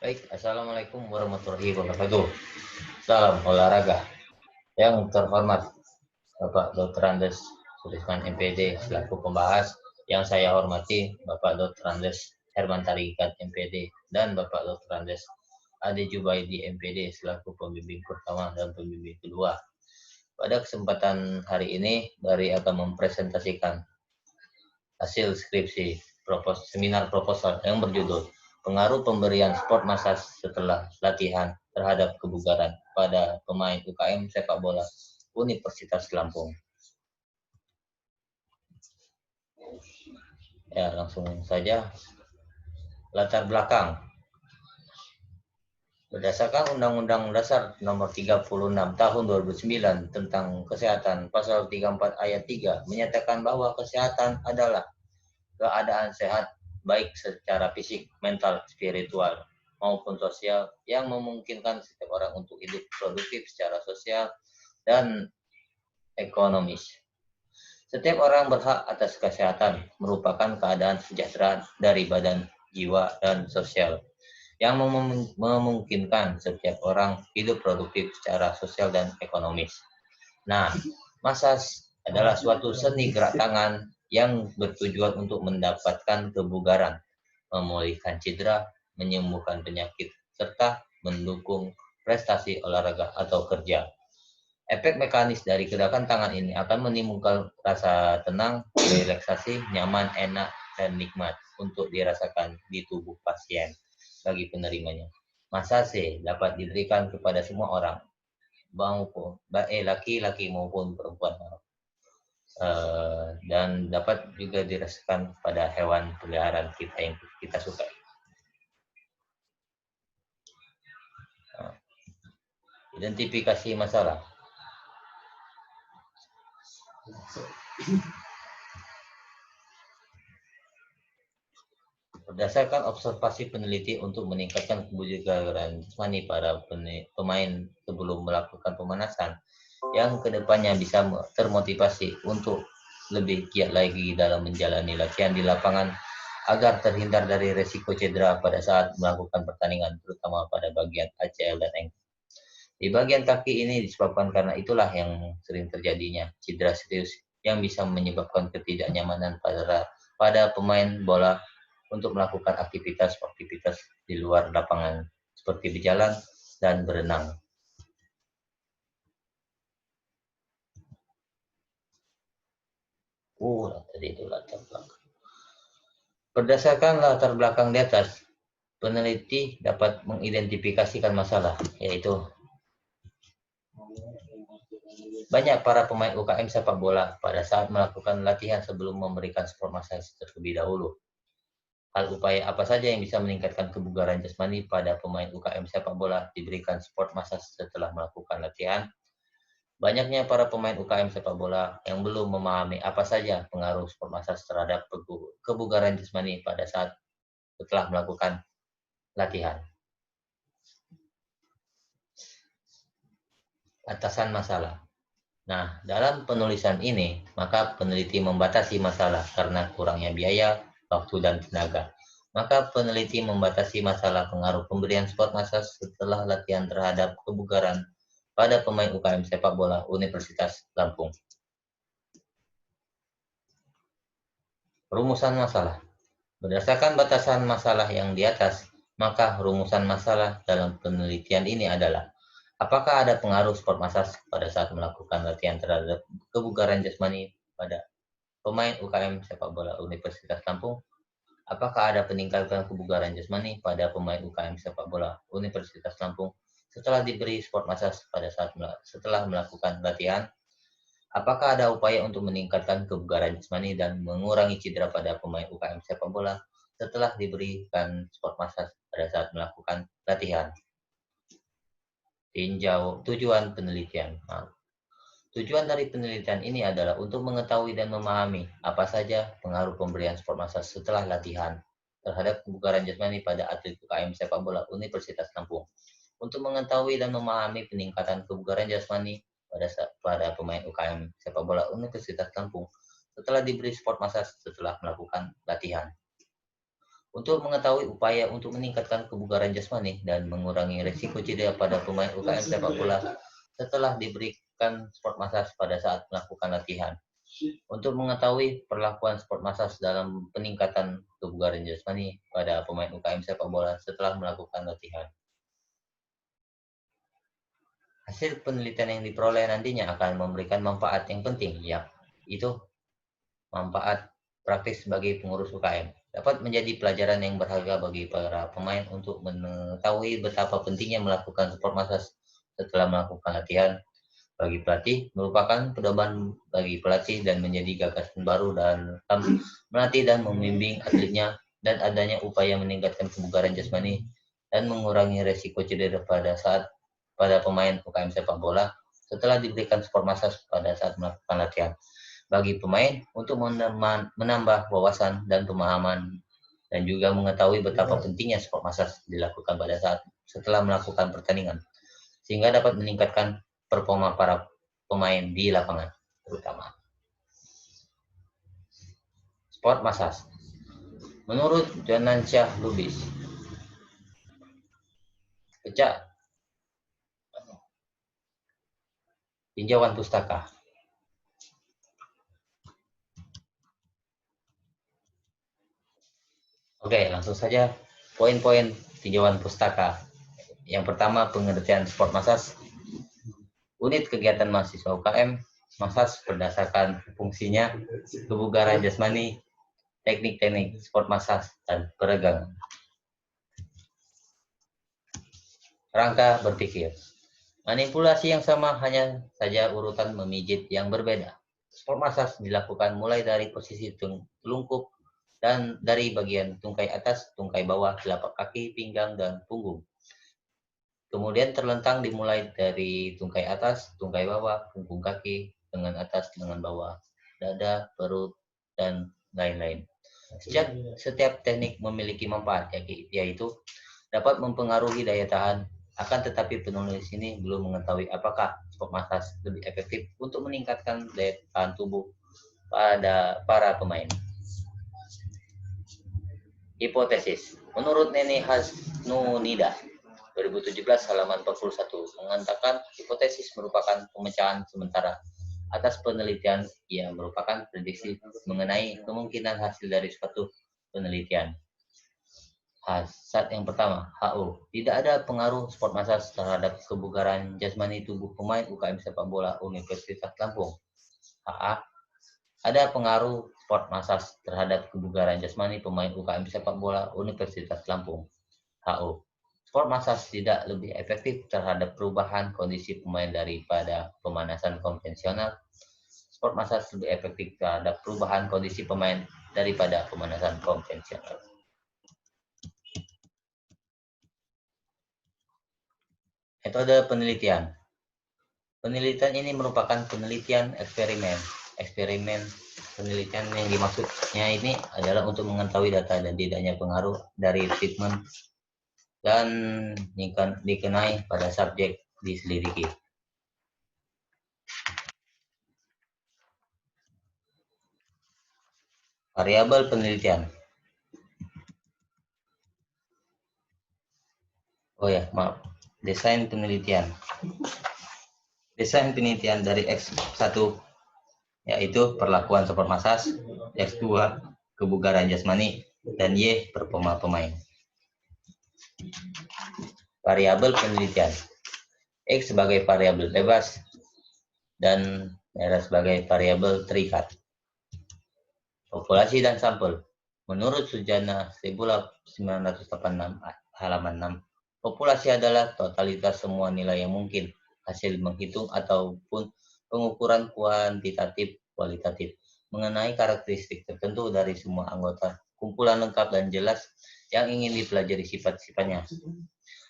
Baik, Assalamualaikum warahmatullahi wabarakatuh. Salam olahraga. Yang terhormat Bapak Dr. Andes Sulisman MPD selaku pembahas, yang saya hormati Bapak Dr. Andes Herman Tarikat MPD dan Bapak Dr. Andes Ade Jubaidi MPD selaku pembimbing pertama dan pembimbing kedua. Pada kesempatan hari ini, Dari akan mempresentasikan hasil skripsi seminar proposal yang berjudul Pengaruh Pemberian Sport Massas Setelah Latihan Terhadap Kebugaran pada Pemain UKM Sepak Bola Universitas Lampung. Ya, langsung saja. Latar belakang. Berdasarkan Undang-Undang Dasar Nomor 36 Tahun 2009 tentang Kesehatan, Pasal 34 Ayat 3 menyatakan bahwa kesehatan adalah keadaan sehat baik secara fisik, mental, spiritual, maupun sosial yang memungkinkan setiap orang untuk hidup produktif secara sosial dan ekonomis. Setiap orang berhak atas kesehatan, merupakan keadaan sejahtera dari badan, jiwa, dan sosial yang memungkinkan setiap orang hidup produktif secara sosial dan ekonomis. Nah, massage adalah suatu seni gerak tangan yang bertujuan untuk mendapatkan kebugaran, memulihkan cedera, menyembuhkan penyakit, serta mendukung prestasi olahraga atau kerja. Efek mekanis dari gerakan tangan ini akan menimbulkan rasa tenang, relaksasi, nyaman, enak, dan nikmat untuk dirasakan di tubuh pasien bagi penerimanya. Massase dapat diberikan kepada semua orang, maupun laki-laki maupun perempuan, dan dapat juga dirasakan pada hewan peliharaan kita yang kita suka. Identifikasi masalah. Berdasarkan observasi peneliti untuk meningkatkan kebugaran jasmani para pemain sebelum melakukan pemanasan, yang kedepannya bisa termotivasi untuk lebih giat lagi dalam menjalani latihan di lapangan agar terhindar dari resiko cedera pada saat melakukan pertandingan, terutama pada bagian ACL dan ankle. Di bagian kaki ini disebabkan karena itulah yang sering terjadinya cedera serius yang bisa menyebabkan ketidaknyamanan pada pemain bola untuk melakukan aktivitas di luar lapangan seperti berjalan dan berenang. Tadi itu latar belakang. Berdasarkan latar belakang di atas, peneliti dapat mengidentifikasikan masalah, yaitu banyak para pemain UKM sepak bola pada saat melakukan latihan sebelum memberikan sport massage terlebih dahulu. Hal upaya apa saja yang bisa meningkatkan kebugaran jasmani pada pemain UKM sepak bola diberikan sport massage setelah melakukan latihan? Banyaknya para pemain UKM sepak bola yang belum memahami apa saja pengaruh sport massage terhadap kebugaran jasmani pada saat setelah melakukan latihan. Batasan masalah. Nah, dalam penulisan ini, maka peneliti membatasi masalah karena kurangnya biaya, waktu, dan tenaga. Maka peneliti membatasi masalah pengaruh pemberian sport massage setelah latihan terhadap kebugaran pada pemain UKM sepak bola Universitas Lampung. Rumusan masalah. Berdasarkan batasan masalah yang di atas, maka rumusan masalah dalam penelitian ini adalah: apakah ada pengaruh sport massage pada saat melakukan latihan terhadap kebugaran jasmani pada pemain UKM sepak bola Universitas Lampung? Apakah ada peningkatan kebugaran jasmani pada pemain UKM sepak bola Universitas Lampung setelah diberi sport massage pada saat setelah melakukan latihan? Apakah ada upaya untuk meningkatkan kebugaran jasmani dan mengurangi cedera pada pemain UKM sepak bola setelah diberikan sport massage pada saat melakukan latihan? Tinjau tujuan penelitian. Tujuan dari penelitian ini adalah untuk mengetahui dan memahami apa saja pengaruh pemberian sport massage setelah latihan terhadap kebugaran jasmani pada atlet UKM sepak bola Universitas Lampung. Untuk mengetahui dan memahami peningkatan kebugaran jasmani pada pemain UKM sepak bola Universitas Lampung setelah diberi sport massage setelah melakukan latihan. Untuk mengetahui upaya untuk meningkatkan kebugaran jasmani dan mengurangi risiko cedera pada pemain UKM sepak bola setelah diberikan sport massage pada saat melakukan latihan. Untuk mengetahui perlakuan sport massage dalam peningkatan kebugaran jasmani pada pemain UKM sepak bola setelah melakukan latihan. Hasil penelitian yang diperoleh nantinya akan memberikan manfaat yang penting, yaitu manfaat praktis bagi pengurus UKM. Dapat menjadi pelajaran yang berharga bagi para pemain untuk mengetahui betapa pentingnya melakukan sport massage setelah melakukan latihan. Bagi pelatih, merupakan pedoman bagi pelatih dan menjadi gagasan baru dan melatih dan membimbing atletnya, dan adanya upaya meningkatkan kebugaran jasmani dan mengurangi resiko cedera pada pemain UKM sepak bola setelah diberikan sport massage pada saat melakukan latihan. Bagi pemain untuk menambah wawasan dan pemahaman, dan juga mengetahui betapa pentingnya sport massage dilakukan pada saat setelah melakukan pertandingan, sehingga dapat meningkatkan performa para pemain di lapangan terutama. Sport massage. Menurut Jonansyah Lubis, pecah tinjauan pustaka. Oke, langsung saja poin-poin tinjauan pustaka. Yang pertama, pengertian sport massage. Unit kegiatan mahasiswa UKM, massage berdasarkan fungsinya, kebugaran jasmani, teknik-teknik sport massage, dan peregangan. Rangka berpikir. Manipulasi yang sama, hanya saja urutan memijit yang berbeda. Sport massage dilakukan mulai dari posisi telungkup dan dari bagian tungkai atas, tungkai bawah, telapak kaki, pinggang, dan punggung. Kemudian terlentang dimulai dari tungkai atas, tungkai bawah, punggung kaki, lengan atas, lengan bawah, dada, perut, dan lain-lain. Setiap teknik memiliki manfaat, yaitu dapat mempengaruhi daya tahan. Akan tetapi penulis ini belum mengetahui apakah sport massage lebih efektif untuk meningkatkan daya tahan tubuh pada para pemain. Hipotesis. Menurut Neni Hasnunida, 2017 halaman 41, mengatakan hipotesis merupakan pemecahan sementara atas penelitian yang merupakan prediksi mengenai kemungkinan hasil dari suatu penelitian. Saat yang pertama, HO. Tidak ada pengaruh sport massage terhadap kebugaran jasmani tubuh pemain UKM sepak bola Universitas Lampung. HA. Ada pengaruh sport massage terhadap kebugaran jasmani pemain UKM sepak bola Universitas Lampung. HO. Sport massage tidak lebih efektif terhadap perubahan kondisi pemain daripada pemanasan konvensional. Sport massage lebih efektif terhadap perubahan kondisi pemain daripada pemanasan konvensional. Metode penelitian. Penelitian ini merupakan penelitian eksperimen. Penelitian yang dimaksudnya ini adalah untuk mengetahui data dan tidaknya pengaruh dari treatment dan dikenai pada subjek diselidiki. Variabel penelitian. Desain penelitian. Desain penelitian dari X1 yaitu perlakuan sport massage, X2 kebugaran jasmani, dan Y performa pemain. Variabel penelitian. X sebagai variabel bebas dan R sebagai variabel terikat. Populasi dan sampel. Menurut Sujana 1986 halaman 6, populasi adalah totalitas semua nilai yang mungkin, hasil menghitung ataupun pengukuran kuantitatif kualitatif mengenai karakteristik tertentu dari semua anggota, kumpulan lengkap dan jelas yang ingin dipelajari sifat-sifatnya.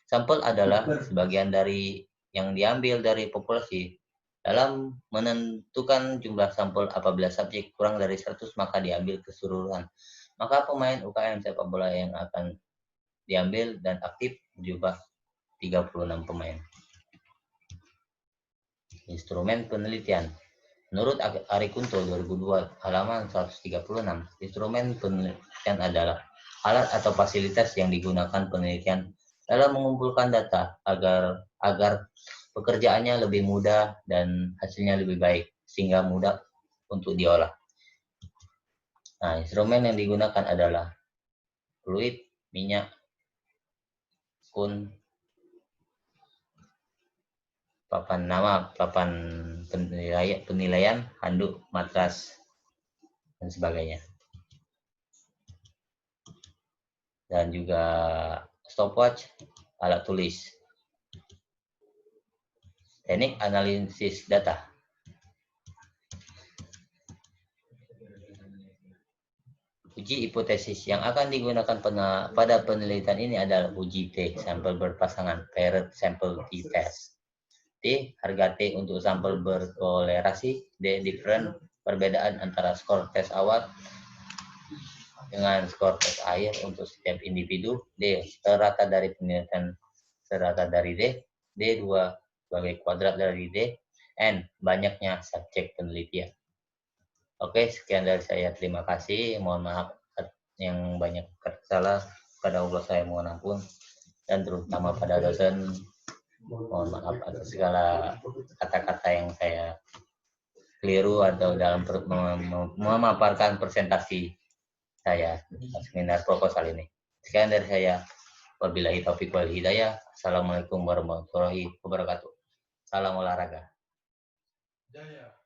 Sampel adalah sebagian dari yang diambil dari populasi. Dalam menentukan jumlah sampel, apabila subjek kurang dari 100 maka diambil keseluruhan. Maka pemain UKM sepak bola yang akan diambil dan aktif berjumlah 36 pemain. Instrumen penelitian. Menurut Ari Kunto 2002 halaman 136, instrumen penelitian adalah alat atau fasilitas yang digunakan penelitian dalam mengumpulkan data agar pekerjaannya lebih mudah dan hasilnya lebih baik sehingga mudah untuk diolah. Nah, instrumen yang digunakan adalah fluid, minyak, spoon, papan penilaian, handuk, matras, dan sebagainya. Dan juga stopwatch, alat tulis. Teknik analisis data. Uji hipotesis yang akan digunakan pada penelitian ini adalah uji T, sampel berpasangan, paired sample T test. T, harga T untuk sampel berkolerasi. D, different, perbedaan antara skor tes awal dengan skor tes akhir untuk setiap individu. D, serata dari penelitian serata dari D. D2 sebagai kuadrat dari D. N, banyaknya subjek penelitian. Oke, sekian dari saya. Terima kasih. Mohon maaf yang banyak salah. Pada Allah saya mohon ampun. Dan terutama pada dosen, mohon maaf atas segala kata-kata yang saya keliru atau dalam memaparkan presentasi saya seminar proposal ini. Sekian dari saya. Wabillahi taufiq wal hidayah. Assalamualaikum warahmatullahi wabarakatuh. Salam olahraga. Jaya.